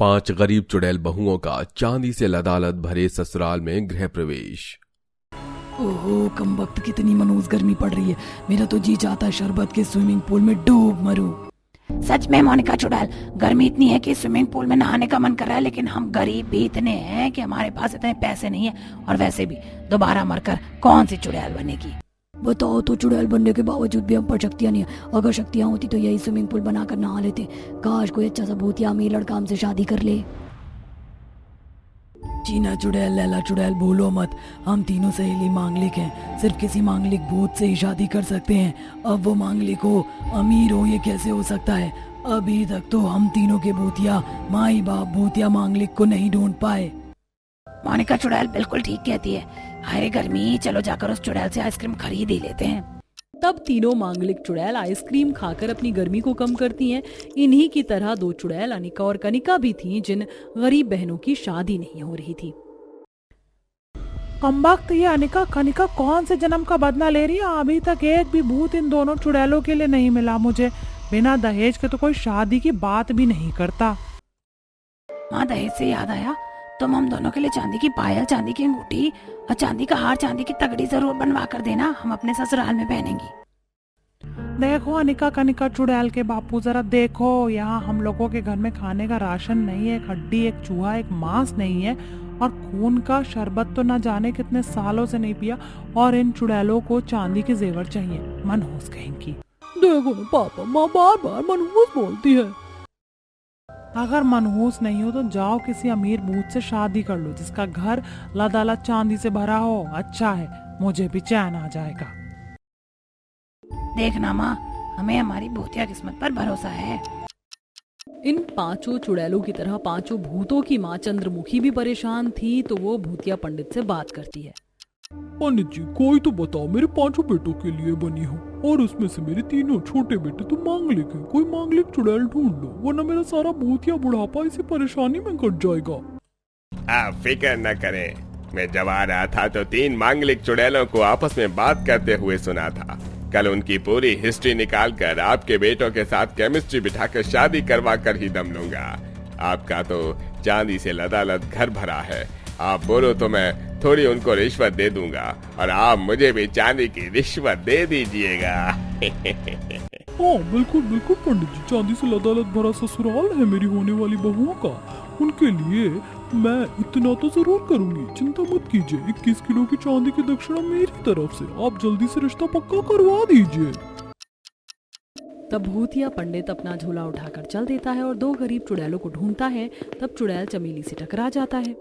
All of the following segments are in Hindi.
5 गरीब चुड़ैल बहुओं का चांदी से लदालद भरे ससुराल में गृह प्रवेश। ओहो कमबख्त, कितनी मनहूस गर्मी पड़ रही है। मेरा तो जी चाहता है शरबत के स्विमिंग पूल में डूब मरूं। सच में मोनिका चुड़ैल, गर्मी इतनी है कि स्विमिंग पूल में नहाने का मन कर रहा है, लेकिन हम गरीब भी इतने हैं कि हमारे पास इतने पैसे नहीं है। और वैसे भी दोबारा मरकर कौन सी चुड़ैल बनेगी। बताओ तो, चुड़ैल बनने के बावजूद भी हम पर शक्तियाँ नहीं है। अगर शक्तियाँ होती तो यही स्विमिंग पूल बनाकर नहा लेते। काश कोई अच्छा सा भूतिया अमीर लड़का हमसे शादी कर ले। चीना चुड़ैल, लैला चुड़ैल, भूलो मत, हम तीनों सहेली मांगलिक हैं। सिर्फ किसी मांगलिक भूत से ही शादी कर सकते हैं। अब वो मांगलिक हो, अमीर हो, ये कैसे हो सकता है। अभी तक तो हम तीनों के भूतिया माई बाप भूतिया मांगलिक को नहीं ढूंढ पाए। मोनिका चुड़ैल बिल्कुल ठीक कहती है। अरे गर्मी, चलो जाकर उस चुड़ैल से आइसक्रीम खरीद ही लेते हैं। तब तीनों मांगलिक चुड़ैल आइसक्रीम खाकर अपनी गर्मी को कम करती हैं। इन्हीं की तरह 2 चुड़ैल अनिका और कनिका भी थीं, जिन गरीब बहनों की शादी नहीं हो रही थी। कमबख्त, ये अनिका कनिका कौन से जन्म का बदला ले रही है। अभी तक एक भी भूत इन दोनों चुड़ैलों के लिए नहीं मिला मुझे। बिना दहेज के तो कोई शादी की बात भी नहीं करता। माँ, दहेज से याद आया, तुम हम दोनों के लिए चांदी की पायल, चांदी की अंगूठी और चांदी का हार, चांदी की तगड़ी जरूर बनवा कर देना। हम अपने ससुराल में पहनेंगी। देखो अनिका कनिका चुड़ैल के बापू, जरा देखो, यहाँ हम लोगों के घर में खाने का राशन नहीं है। एक हड्डी, एक चूहा, एक मांस नहीं है, और खून का शरबत तो न जाने कितने सालों से नहीं पिया। और इन चुड़ैलों को चांदी के जेवर चाहिए। मनहूस कहेंगी। देखो ना पापा, माँ बार बार मनहूस बोलती है। अगर मनहूस नहीं हो तो जाओ किसी अमीर भूत से शादी कर लो, जिसका घर लदालद चांदी से भरा हो। अच्छा है, मुझे भी चैन आ जाएगा। देखना माँ, हमें हमारी भूतिया किस्मत पर भरोसा है। इन 5 चुड़ैलों की तरह 5 भूतों की माँ चंद्रमुखी भी परेशान थी, तो वो भूतिया पंडित से बात करती है। पंडित जी, कोई तो बताओ, मेरे 5 बेटों के लिए बनी हो, और उसमें से मेरे 3 छोटे बेटे तो मांगलिक हैं। कोई मांगलिक चुड़ैल ढूंढ लो, वरना मेरा सारा भूतिया बुढ़ापा इसी परेशानी में कट जाएगा। आप फिक्र न करें, मैं जब आ रहा था तो 3 मांगलिक चुड़ैलों को आपस में बात करते हुए सुना था। कल उनकी पूरी हिस्ट्री निकाल कर आपके बेटों के साथ केमिस्ट्री बिठाकर शादी करवा कर ही दम लूंगा। आपका तो चांदी से लदालद घर भरा है, आप बोलो तो मैं थोड़ी उनको रिश्वत दे दूंगा, और आप मुझे भी चांदी की रिश्वत दे दीजिएगा। हाँ बिल्कुल बिल्कुल पंडित जी, चांदी से लदालद भरा ससुराल है मेरी होने वाली बहुओं का। उनके लिए मैं इतना तो जरूर करूंगी, चिंता मत कीजिए। 21 किलो की चांदी की दक्षिणा मेरी तरफ से, आप जल्दी से रिश्ता पक्का करवा दीजिए। तब भूतिया पंडित अपना झोला उठाकर चल देता है और 2 गरीब चुड़ैलों को ढूंढता है। तब चुड़ैल चमेली से टकरा जाता है।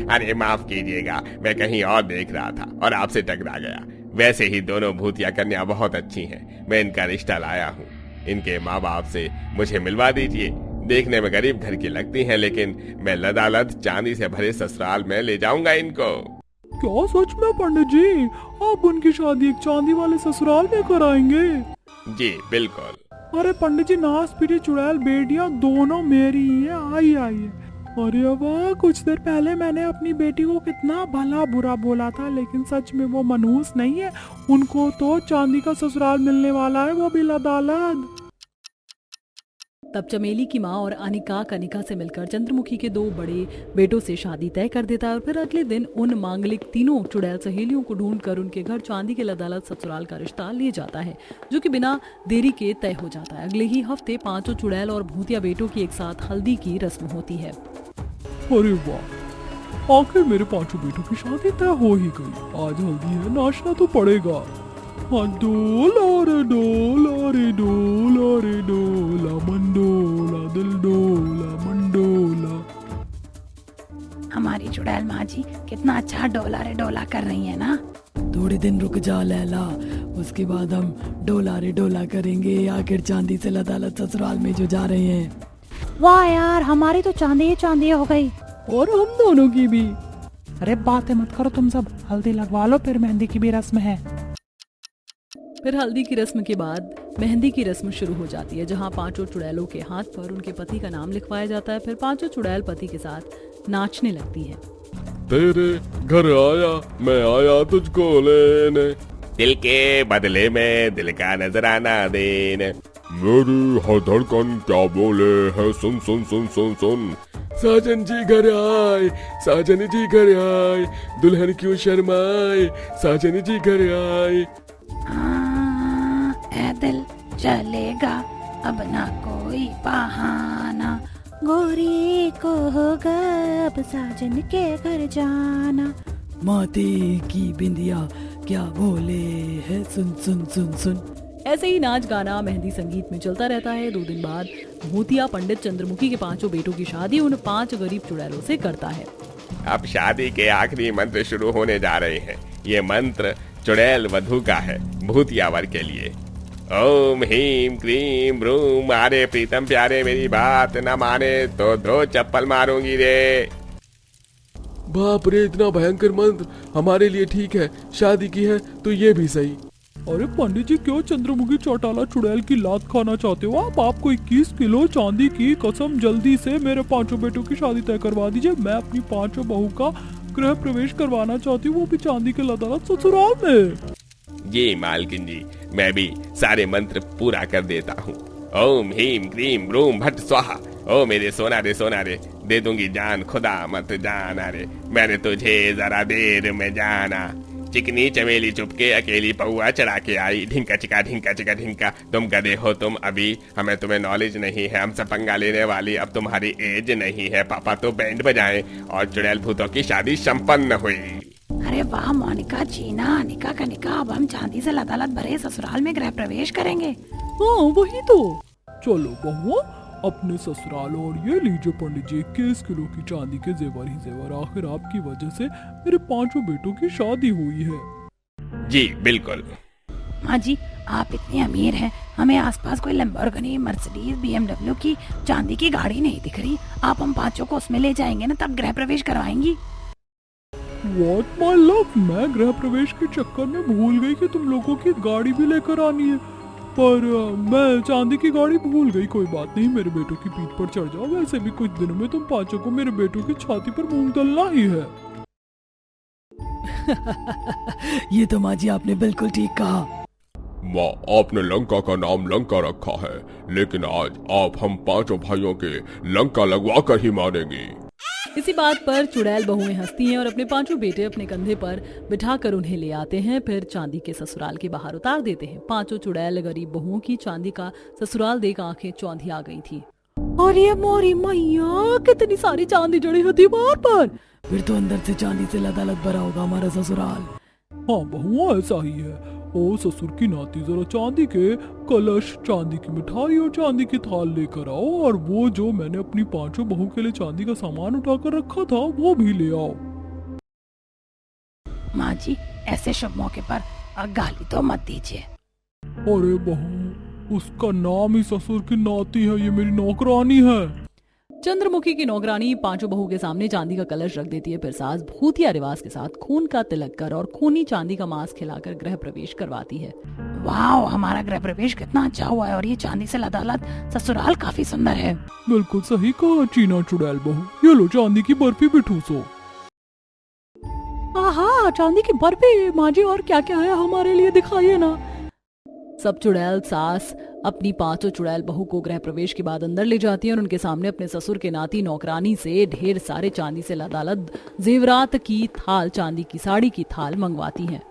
अरे माफ कीजिएगा, मैं कहीं और देख रहा था और आपसे टकरा गया। वैसे ही दोनों भूतिया कन्या बहुत अच्छी हैं, मैं इनका रिश्ता लाया हूँ। इनके माँ बाप से मुझे मिलवा दीजिए। देखने में गरीब घर की लगती हैं, लेकिन मैं लदालद चांदी से भरे ससुराल में ले जाऊंगा इनको। क्या सच में पंडित जी, आप उनकी शादी एक चांदी वाले ससुराल में कराएंगे? जी बिल्कुल। अरे पंडित जी, नास पीढ़ी चुड़ैल बेटियां दोनों मेरी ही है। आइए। अरे वाह, कुछ देर पहले मैंने अपनी बेटी को कितना भला बुरा बोला था, लेकिन सच में वो मनहूस नहीं है। उनको तो चांदी का ससुराल मिलने वाला है, वो भी लदालद। तब चमेली की माँ और अनिका कनिका से मिलकर चंद्रमुखी के 2 बड़े बेटों से शादी तय कर देता है। और फिर अगले दिन उन मांगलिक 3 चुड़ैल सहेलियों को ढूंढकर उनके घर चांदी के लदालद ससुराल का रिश्ता ले जाता है, जो कि बिना देरी के तय हो जाता है। अगले ही हफ्ते 5 चुड़ैल और भूतिया बेटों की एक साथ हल्दी की रस्म होती है। अरे वाह, आखिर मेरे 5 बेटों की शादी तय हो ही गई। आज हल्दी है, नाचना तो पड़ेगा। डोला रे डोला रे डोला रे डोला मंडोला दिल डोला मंडोला। हमारी चुड़ैल माँ जी कितना अच्छा डोला रे डोला कर रही है ना। थोड़े दिन रुक जा लैला, उसके बाद हम डोला रे डोला करेंगे। आखिर चांदी से लदालद ससुराल में जो जा रहे हैं। वाह यार, हमारी तो चांदी ही चांदी हो गई, और हम दोनों की भी। अरे बातें मत करो तुम सब, हल्दी लगवा लो, फिर मेहंदी की भी रस्म है। फिर हल्दी की रस्म के बाद मेहंदी की रस्म शुरू हो जाती है, जहाँ 5 चुड़ैलों के हाथ पर उनके पति का नाम लिखवाया जाता है। फिर 5 चुड़ैल पति के साथ नाचने लगती है। तेरे घर आया, मैं आया तुझको लेने, दिल के बदले में दिल का नजराना देने। मेरी हर धड़कन क्या बोले है, सुन सुन सुन सुन सुन। साजन जी घर आए, साजन जी घर आए, दुल्हन क्यों शर्माए, साजन जी घर आए। ए दिल चलेगा अब ना कोई बहाना, गोरी को होगा अब साजन के घर जाना। माते की बिंदिया क्या बोले है, सुन सुन सुन सुन। ऐसे ही नाच गाना मेहंदी संगीत में चलता रहता है। 2 दिन बाद भूतिया पंडित चंद्रमुखी के 5 बेटों की शादी उन 5 गरीब चुड़ैलों से करता है। अब शादी के आखिरी मंत्र शुरू होने जा रहे हैं। ये मंत्र चुड़ैल वधू का है, भूतिया वर के लिए। ओम हीम क्रीम ब्रूम, अरे प्रीतम प्यारे मेरी बात न माने तो 2 चप्पल मारूंगी रे। बाप रे, इतना भयंकर मंत्र हमारे लिए ठीक है, शादी की है तो ये भी सही। अरे पंडित जी, क्यों चंद्रमुखी चौटाला चुड़ैल की लात खाना चाहते हो आप? आपको 21 किलो चांदी की कसम, जल्दी से मेरे 5 बेटों की शादी तय करवा दीजिए। मैं अपनी 5 बहू का गृह प्रवेश करवाना चाहती हूँ, वो भी चांदी के लदालत ससुराल में। जी मालकिन जी, मैं भी सारे मंत्र पूरा कर देता हूँ। ओम हीम क्रीम ब्रूम भट स्वाहा। ओ मेरे सोना रे, दे दूंगी जान, खुदा मत जाना रे, मैंने तुझे जरा देर में जाना। चिकनी चमेली चुपके अकेली पौआ चढ़ा के आई, ढिंका चिका ढिंका। तुम गधे हो तुम अभी, हमें तुम्हें नॉलेज नहीं है, हमसे पंगा लेने वाली अब तुम्हारी एज नहीं है। पापा तो बैंड बजाएं और चुड़ैल भूतों की शादी संपन्न हुई। अरे वाह मोनिका, जीना, अनिका कनिका, अब हम चांदी से लदालत भरे ससुराल में गृह प्रवेश करेंगे। हाँ वही तो। चलो बहुआ, अपने ससुराल। और ये लीजिए पंडित जी, 21 किलो की चांदी के जेवर ही जेवर। आखिर आपकी वजह से मेरे 5 बेटों की शादी हुई है। जी बिल्कुल। माँ जी, आप इतने अमीर हैं, हमें आसपास कोई लैम्बोर्गिनी, मर्सिडीज, BMW की चांदी की गाड़ी नहीं दिख रही। आप हम 5 को उसमें ले जाएंगे ना, तब गृह प्रवेश करवाएंगी। What my love, मैं गृह प्रवेश के चक्कर में भूल गई कि तुम लोगों की गाड़ी भी लेकर आनी है, पर मैं चांदी की गाड़ी भूल गई। कोई बात नहीं, मेरे बेटों की पीठ पर चढ़ जाओ। वैसे भी कुछ दिनों में तुम 5 को मेरे बेटों की छाती पर मूंग दलना ही है। ये तो माँ जी आपने बिल्कुल ठीक कहा। माँ, आपने लंका का नाम लंका रखा है, लेकिन आज आप हम 5 भाइयों के लंका लगवा कर ही मानेंगे। इसी बात पर चुड़ैल बहुएं हंसती हैं और अपने 5 बेटे अपने कंधे पर बिठाकर उन्हें ले आते हैं, फिर चांदी के ससुराल के बाहर उतार देते हैं। 5 चुड़ैल गरीब बहुओं की चांदी का ससुराल देख आंखें चौंधी आ गई थी। और ये मोरी मैया, कितनी सारी चांदी जड़ी है दीवार पर। फिर तो अंदर से चांदी से लदालद भरा होगा हमारा ससुराल। हाँ बहुआ, ऐसा ही है। ओ ससुर की नाती, जरा चांदी के कलश, चांदी की मिठाई और चांदी की थाल लेकर आओ, और वो जो मैंने अपनी 5 बहू के लिए चांदी का सामान उठाकर रखा था वो भी ले आओ। माँ जी, ऐसे शुभ मौके पर गाली तो मत दीजिए। अरे बहू, उसका नाम ही ससुर की नाती है, ये मेरी नौकरानी है। चंद्रमुखी की नौकरानी 5 बहू के सामने चांदी का कलश रख देती है। फिर सास भूतिया रिवाज के साथ खून का तिलक कर और खूनी चांदी का मांस खिलाकर गृह प्रवेश करवाती है। वाह, हमारा गृह प्रवेश कितना अच्छा हुआ है, और ये चांदी से लदालत ससुराल काफी सुंदर है। बिल्कुल सही कहा चीना चुड़ैल बहू। ये लो चांदी की बर्फी भी ठूसो। आहा, चांदी की बर्फी। माँ जी, और क्या क्या है हमारे लिए दिखाइए ना। सब चुड़ैल सास अपनी 5 चुड़ैल बहू को गृह प्रवेश के बाद अंदर ले जाती है और उनके सामने अपने ससुर के नाती नौकरानी से ढेर सारे चांदी से लदालद जेवरात की थाल, चांदी की साड़ी की थाल मंगवाती हैं।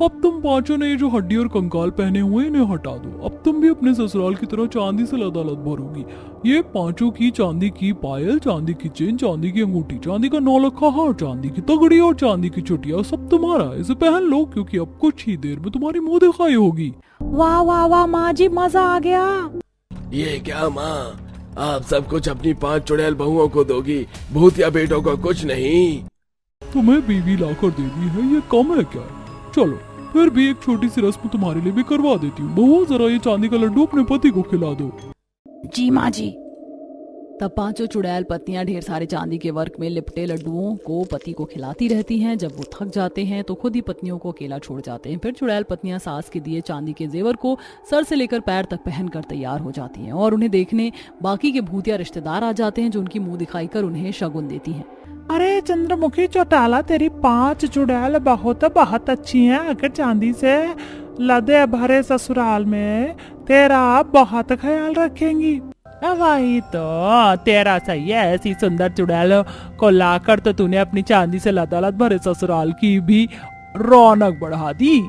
अब तुम 5 ने ये जो हड्डी और कंकाल पहने हुए इन्हें हटा दो। अब तुम भी अपने ससुराल की तरह चांदी से लदालद भरोगी। ये 5 की चांदी की पायल, चांदी की चेन, चांदी की अंगूठी, चांदी का नौलखा हार, चांदी की तगड़ी और चांदी की चुटिया सब तुम्हारा। इसे पहन लो, क्योंकि अब कुछ ही देर में तुम्हारी मुंह दिखाई होगी। वाह वाह वाह माँ जी, मजा आ गया। ये क्या माँ, आप सब कुछ अपनी 5 चुड़ैल बहुओं को दोगी, भूतिया बेटों को कुछ नहीं। तुम्हें बीवी लाकर दे दी है, ये कम है क्या? चलो फिर भी एक छोटी सी रस्म तुम्हारे लिए भी करवा देती हूँ। बहू, जरा ये चांदी का लड्डू अपने पति को खिला दो। जी माँ जी। तब 5 चुड़ैल पत्नियां ढेर सारे चांदी के वर्क में लिपटे लड्डुओं को पति को खिलाती रहती हैं। जब वो थक जाते हैं तो खुद ही पत्नियों को अकेला छोड़ जाते हैं। फिर चुड़ैल पत्नियां सास के दिए चांदी के जेवर को सर से लेकर पैर तक पहनकर तैयार हो जाती हैं और उन्हें देखने बाकी के भूतिया रिश्तेदार आ जाते हैं, जो उनकी मुंह दिखाई कर उन्हें शगुन देती हैं। अरे चंद्रमुखी चौटाला, तेरी 5 चुड़ैल बहुत बहुत अच्छी हैं। अगर चांदी से लदे भरे ससुराल में तेरा बहुत ख्याल रखेंगी। वही तो, तेरा सही है, ऐसी सुंदर चुड़ैल को लाकर तो तूने अपनी चांदी से लदालद भरे ससुराल की भी रौनक बढ़ा दी।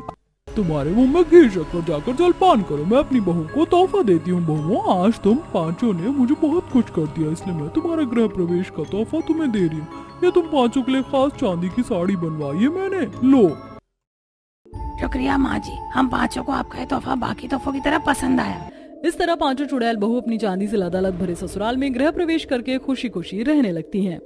तुम्हारे मुंह में घी शक्कर, जाकर जलपान करो। मैं अपनी बहू को तोहफा देती हूँ। बहुओं, आज तुम पांचों ने मुझे बहुत खुश कर दिया, इसलिए मैं तुम्हारे गृह प्रवेश का तोहफा तुम्हें दे रही हूँ। ये तुम पांचों के लिए खास चांदी की साड़ी बनवाई है मैंने, लो। शुक्रिया माँ जी, हम पांचों को आपका ये तोहफा बाकी तोहफों की तरह पसंद आया। इस तरह पांचों चुड़ैल बहू अपनी चांदी से लदालद भरे ससुराल में गृह प्रवेश करके खुशी खुशी रहने लगती हैं।